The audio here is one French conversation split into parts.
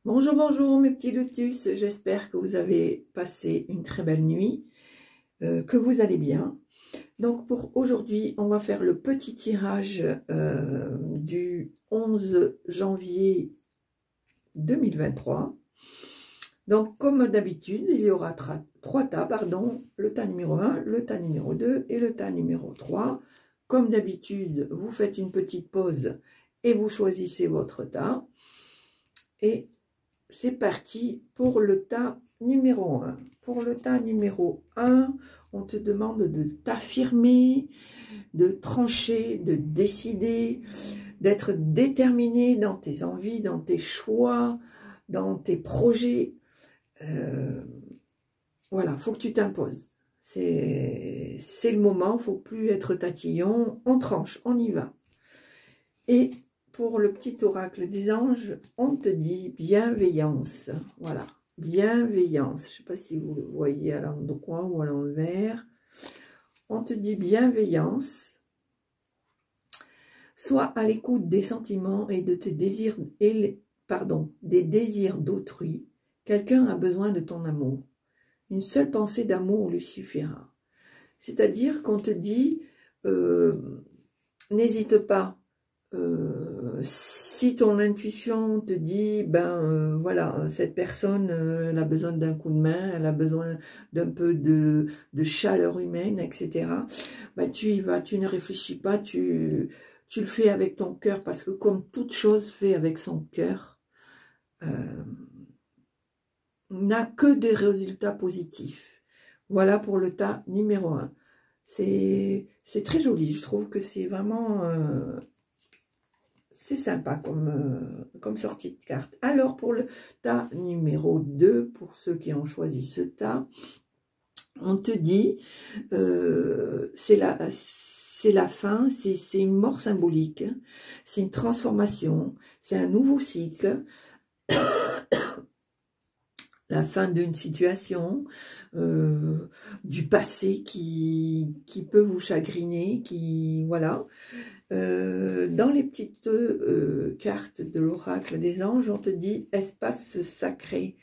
Bonjour, bonjour mes petits lotus, j'espère que vous avez passé une très belle nuit, que vous allez bien. Donc pour aujourd'hui, on va faire le petit tirage du 11 janvier 2023. Donc comme d'habitude, il y aura trois tas, pardon, le tas numéro 1, le tas numéro 2 et le tas numéro 3. Comme d'habitude, vous faites une petite pause et vous choisissez votre tas. Et c'est parti pour le tas numéro 1. Pour le tas numéro 1, on te demande de t'affirmer, de trancher, de décider, d'être déterminé dans tes envies, dans tes choix, dans tes projets. Voilà, faut que tu t'imposes. C'est le moment, faut plus être tatillon. On tranche, on y va. Et pour le petit oracle des anges, on te dit bienveillance. Voilà, bienveillance. Je ne sais pas si vous le voyez à l'endroit ou à l'envers. On te dit bienveillance. Sois à l'écoute des sentiments et de tes désirs, des désirs d'autrui. Quelqu'un a besoin de ton amour. Une seule pensée d'amour lui suffira. C'est-à-dire qu'on te dit, n'hésite pas. Si ton intuition te dit, voilà, cette personne, elle a besoin d'un coup de main, elle a besoin d'un peu de chaleur humaine, etc. Tu y vas, tu ne réfléchis pas, tu le fais avec ton cœur, parce que comme toute chose fait avec son cœur, n'a que des résultats positifs. Voilà pour le tas numéro 1. C'est très joli, je trouve que c'est vraiment... c'est sympa comme sortie de carte. Alors, pour le tas numéro 2, pour ceux qui ont choisi ce tas, on te dit, c'est la fin, c'est une mort symbolique, c'est une transformation, c'est un nouveau cycle, la fin d'une situation, du passé qui peut vous chagriner, voilà. Dans les petites cartes de l'oracle des anges, on te dit espace sacré.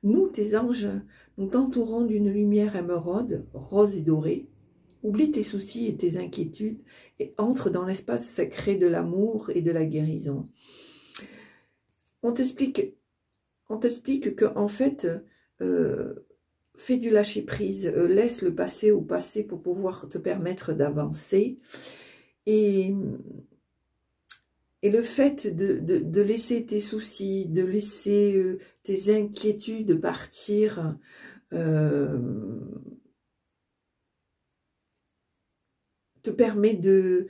Nous, tes anges, nous t'entourons d'une lumière émeraude, rose et dorée. Oublie tes soucis et tes inquiétudes et entre dans l'espace sacré de l'amour et de la guérison. On t'explique que en fait, fais du lâcher prise, laisse le passé au passé pour pouvoir te permettre d'avancer. Et le fait de laisser tes soucis, de laisser tes inquiétudes partir, te permet de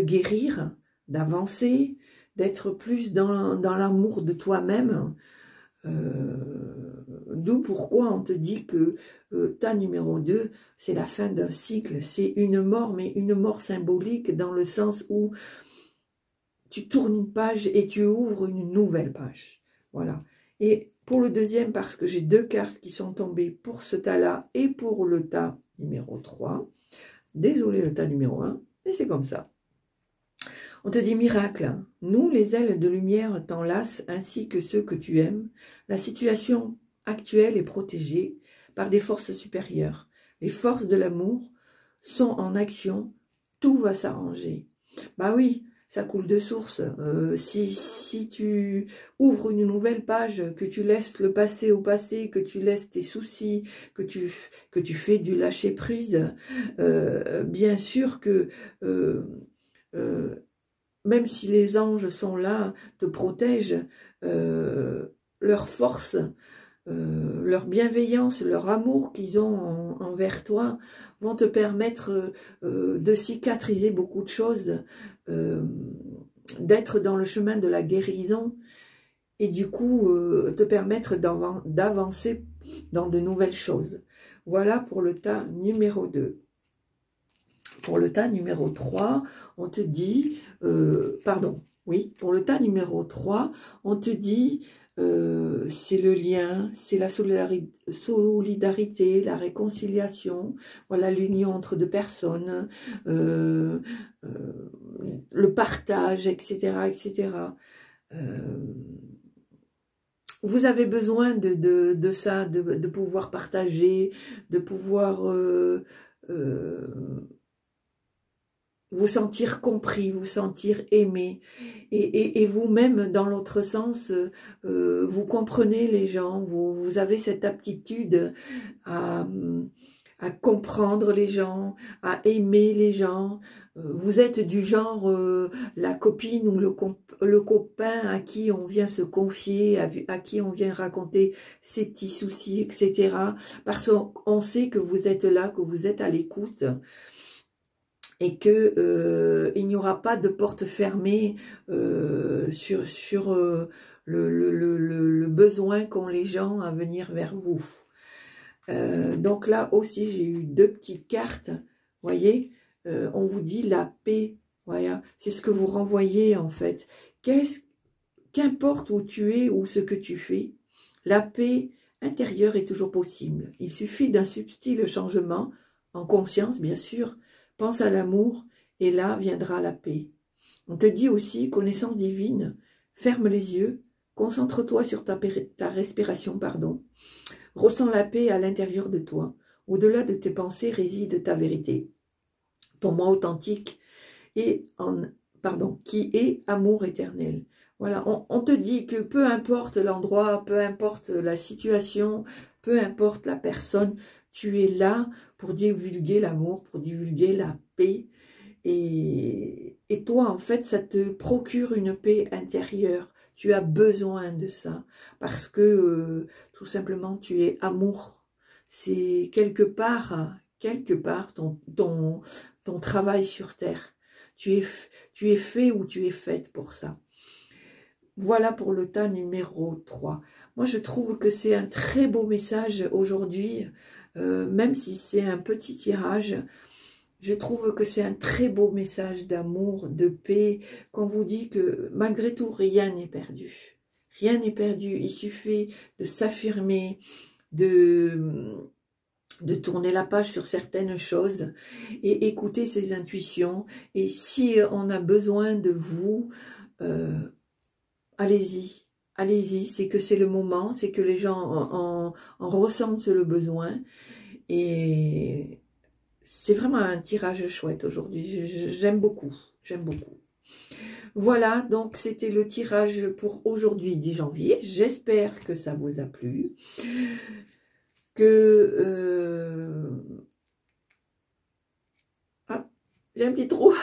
guérir, d'avancer, d'être plus dans l'amour de toi-même. D'où pourquoi on te dit que tas numéro 2, c'est la fin d'un cycle, c'est une mort, mais une mort symbolique dans le sens où tu tournes une page et tu ouvres une nouvelle page. Voilà. Et pour le deuxième, parce que j'ai deux cartes qui sont tombées pour ce tas-là et pour le tas numéro 3. Désolé le tas numéro 1, mais c'est comme ça. On te dit miracle, nous les ailes de lumière t'enlacent ainsi que ceux que tu aimes. La situation actuelle est protégée par des forces supérieures. Les forces de l'amour sont en action, tout va s'arranger. Bah oui, ça coule de source. Si tu ouvres une nouvelle page, que tu laisses le passé au passé, que tu laisses tes soucis, que tu fais du lâcher prise, bien sûr que même si les anges sont là, te protègent, leur force, leur bienveillance, leur amour qu'ils ont envers toi vont te permettre de cicatriser beaucoup de choses, d'être dans le chemin de la guérison et du coup te permettre d'avancer dans de nouvelles choses. Voilà pour le tas numéro 2. Pour le tas numéro 3, on te dit, pour le tas numéro 3, on te dit, c'est le lien, c'est la solidarité, la réconciliation, voilà l'union entre deux personnes, le partage, etc., etc. vous avez besoin de ça, de pouvoir partager, de pouvoir vous sentir compris, vous sentir aimé. Et vous-même, dans l'autre sens, vous comprenez les gens, vous avez cette aptitude à comprendre les gens, à aimer les gens. Vous êtes du genre la copine ou le copain à qui on vient se confier, à qui on vient raconter ses petits soucis, etc. Parce qu'on sait que vous êtes là, que vous êtes à l'écoute et que il n'y aura pas de porte fermée sur le besoin qu'ont les gens à venir vers vous. Donc là aussi, j'ai eu deux petites cartes, voyez, on vous dit la paix, voilà, c'est ce que vous renvoyez en fait. Qu'importe où tu es ou ce que tu fais, la paix intérieure est toujours possible. Il suffit d'un subtil changement, en conscience bien sûr, pense à l'amour et là viendra la paix. On te dit aussi, connaissance divine, ferme les yeux, concentre-toi sur ta respiration, pardon. Ressens la paix à l'intérieur de toi. Au-delà de tes pensées réside ta vérité. Ton moi authentique qui est amour éternel. Voilà, on te dit que peu importe l'endroit, peu importe la situation, peu importe la personne, tu es là pour divulguer l'amour, pour divulguer la paix. Et toi, en fait, ça te procure une paix intérieure. Tu as besoin de ça parce que tout simplement, tu es amour. C'est quelque part ton travail sur terre. Tu es fait ou tu es faite pour ça. Voilà pour le tas numéro 3. Moi, je trouve que c'est un très beau message aujourd'hui, même si c'est un petit tirage. Je trouve que c'est un très beau message d'amour, de paix, qu'on vous dit que malgré tout, rien n'est perdu. Rien n'est perdu, il suffit de s'affirmer, de tourner la page sur certaines choses et écouter ses intuitions. Et si on a besoin de vous, allez-y, allez-y, c'est que c'est le moment, c'est que les gens en ressentent le besoin. Et c'est vraiment un tirage chouette aujourd'hui, j'aime beaucoup, j'aime beaucoup. Voilà, donc c'était le tirage pour aujourd'hui 10 janvier. J'espère que ça vous a plu, que... Ah, j'ai un petit trou.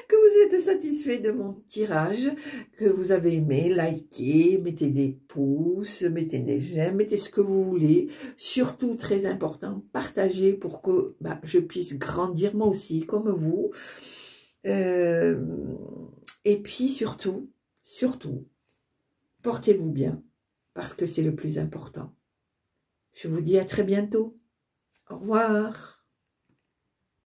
Que vous êtes satisfait de mon tirage, que vous avez aimé, likez, mettez des pouces, mettez des j'aime, mettez ce que vous voulez. Surtout, très important, partagez pour que je puisse grandir moi aussi, comme vous. Et puis surtout, portez-vous bien, parce que c'est le plus important. Je vous dis à très bientôt. Au revoir.